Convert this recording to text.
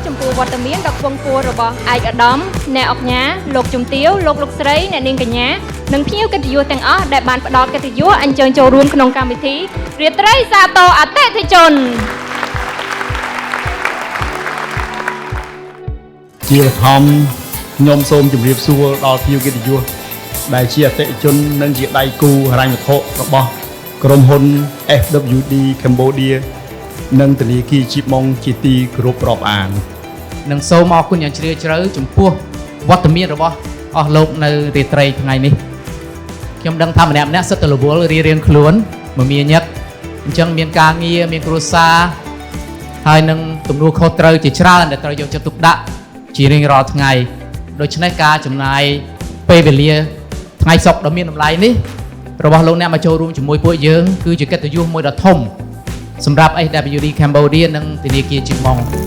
ចំពោះវត្តមានដ៏ខ្ពង់ខ្ពស់របស់ឯកឧត្តមអ្នកអង្គការលោកជំទាវលោកស្រីអ្នកនាងកញ្ញានិងភ្ញៀវកិត្តិយសទាំងអស់ដែលបានផ្ដល់កិត្តិយសអញ្ជើញចូលរួមក្នុងកម្មវិធីរាត្រីសាទរអតិថិជនជាបឋមខ្ញុំសូមជម្រាបសួរដល់ភ្ញៀវកិត្តិយសដែលជាអតិថិជននិងជាដៃគូហិរញ្ញវត្ថុរបស់ក្រុមហ៊ុន FWD Cambodia និងធនាគារជីបម៉ុងជាទីគោរពរាប់អាននិងសូមអរគុណយ៉ាងជ្រាលជ្រៅចំពោះវត្តមានរបស់អស់លោកនៅរាត្រីថ្ងៃនេះខ្ញុំដឹងថាម្នាក់សិតតែរវល់រៀងខ្លួនមមាញឹកអញ្ចឹងមានការងារមានគ្រួសារហើយនឹងទំនួលខុសត្រូវជាច្រើនដែលត្រូវយកចិត្តទុកដាក់ជារៀងរាល់ថ្ងៃដូច្នេះការចំណាយពេលវេលាថ្ងៃសុក្រដ៏មានតម្លៃនេះរបស់លោកអ្នកមកចូលរួមជាមួយពួកយើងគឺជាកិត្តិយសមួយដ៏ធំសម្រាប់ FWD Cambodia និងធនាគារជីបម៉ុង